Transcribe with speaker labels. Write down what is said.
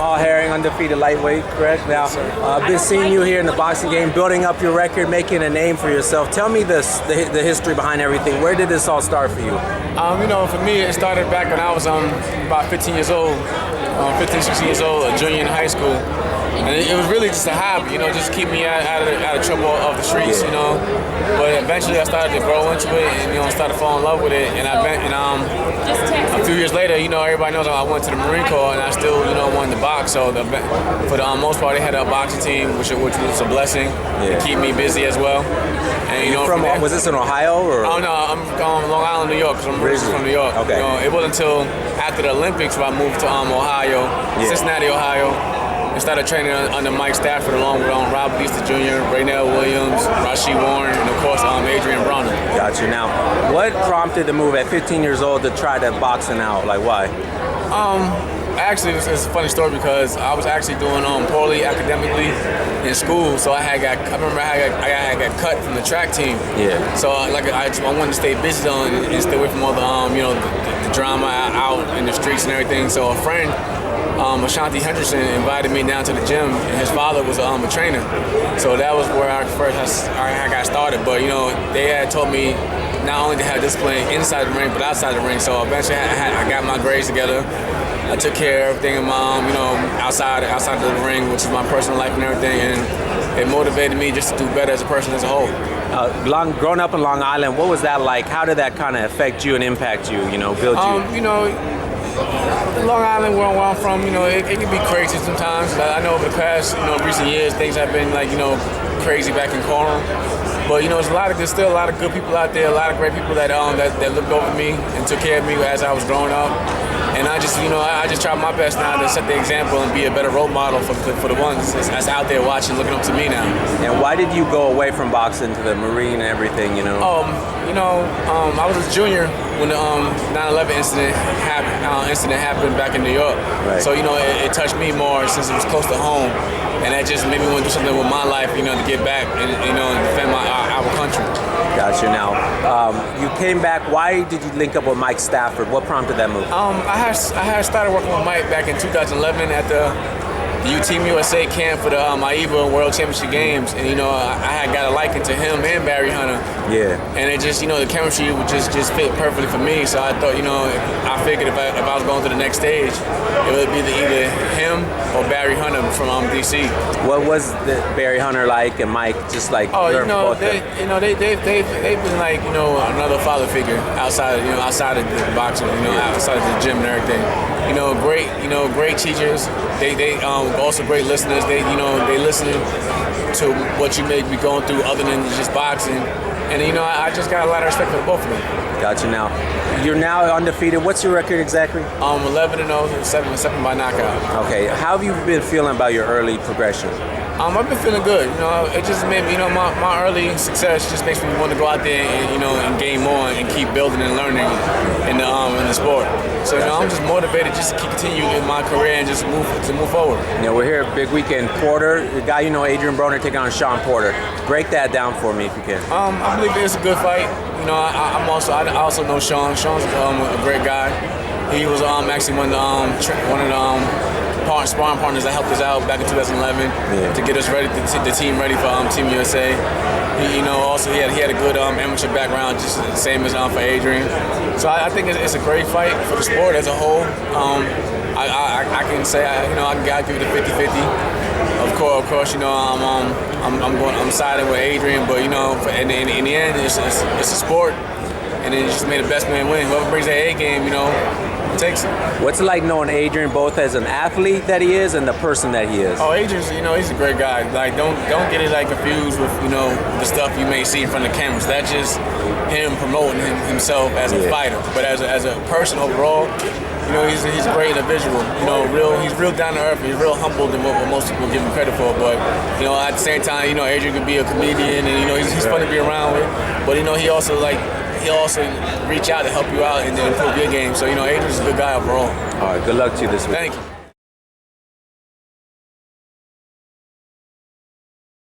Speaker 1: Jamel Herring, undefeated lightweight, correct? Now, I've been seeing you here in the boxing game, building up your record, making a name for yourself. Tell me the history behind everything. Where did this all start for you?
Speaker 2: For me, it started back when I was about 15 years old, 15, 16 years old, a junior in high school. And it was really just a hobby, just keep me out of trouble of the streets, But eventually I started to grow into it and, started to fall in love with it. And a few years later, everybody knows I went to the Marine Corps and I still, wanted to box. So for the most part, they had a boxing team, which was a blessing to keep me busy as well. And,
Speaker 1: was this in Ohio? Or?
Speaker 2: Oh, no, I'm Long Island, New York, because I'm originally from New York.
Speaker 1: Okay.
Speaker 2: It wasn't until after the Olympics where I moved to Ohio, Cincinnati, Ohio. I started training under Mike Stafford along with Robert Easter Jr., Raynell Williams, Rasheed Warren, and of course Adrian Broner.
Speaker 1: Got you. Now, what prompted the move at 15 years old to try to boxing out? Like, why?
Speaker 2: Actually, it's a funny story because I was actually doing poorly academically in school, so I remember I got cut from the track team.
Speaker 1: Yeah.
Speaker 2: So I wanted to stay busy and stay away from all the drama out in the streets and everything. So a friend, Ashanti Henderson, invited me down to the gym, and his father was a trainer. So that was where I got started. But they had told me not only to have discipline inside the ring, but outside the ring. So eventually I got my grades together. I took care of everything in my outside of the ring, which is my personal life and everything, and it motivated me just to do better as a person as a whole.
Speaker 1: Growing up in Long Island, what was that like? How did that kind of affect you and impact you? Build you?
Speaker 2: Long Island, where I'm from, it can be crazy sometimes. I know over the past, recent years, things have been crazy back in Coram. But there's still a lot of good people out there, a lot of great people that looked over me and took care of me as I was growing up. And I just try my best now to set the example and be a better role model for the ones that's out there watching, looking up to me now.
Speaker 1: And why did you go away from boxing to the Marine and everything?
Speaker 2: I was a junior when the 9/11 incident happened back in New York.
Speaker 1: Right.
Speaker 2: So it touched me more since it was close to home, and that just made me want to do something with my life, to get back and defend our country.
Speaker 1: Gotcha. Now, you came back. Why did you link up with Mike Stafford? What prompted that move?
Speaker 2: I had started working with Mike back in 2011 at the Team USA camp for the AIBA World Championship Games, and I had got a liking to him and Barry Hunter.
Speaker 1: Yeah.
Speaker 2: And it just the chemistry would just fit perfectly for me. So I thought I figured if I was going to the next stage, it would be either him or Barry Hunter from DC.
Speaker 1: What was Barry Hunter like and Mike just like?
Speaker 2: They've been like another father figure outside of the boxing, outside of the gym and everything. Great teachers. They also great listeners. They listen to what you may be going through other than just boxing. And I just got a lot of respect for both of them.
Speaker 1: Gotcha. Now, you're now undefeated. What's your record exactly?
Speaker 2: 11-0, 7 by knockout.
Speaker 1: Okay. How have you been feeling about your early progression?
Speaker 2: I've been feeling good. It just made me, my early success just makes me want to go out there and gain more and keep building and learning in the sport. So I'm just motivated just to continue in my career and just move forward.
Speaker 1: We're here at Big Weekend. Porter, the guy Adrian Broner taking on Sean Porter. Break that down for me if you can.
Speaker 2: I believe it's a good fight. I also know Sean. Sean's a great guy. He was actually one of the sparring partners that helped us out back in 2011 to get us ready, the team ready for Team USA. Also he had a good amateur background, just the same as for Adrian. So I think it's a great fight for the sport as a whole. I can say I give it a 50-50. Of course, I'm siding with Adrian, but in the end, it's a sport, and it just made the best man win. Whoever brings that A game, takes it.
Speaker 1: What's it like knowing Adrian both as an athlete that he is and the person that he is?
Speaker 2: Oh, Adrian's, he's a great guy. Don't get it confused with the stuff you may see in front of the cameras. That's just him promoting himself as a fighter. But as a person overall, he's a great individual. He's real down to earth. He's real humble than what most people give him credit for. But at the same time, Adrian could be a comedian, and he's fun to be around with. But he also reach out to help you out and improve your game. So Adrian's a good guy overall.
Speaker 1: All right, good luck to you this week.
Speaker 2: Thank you.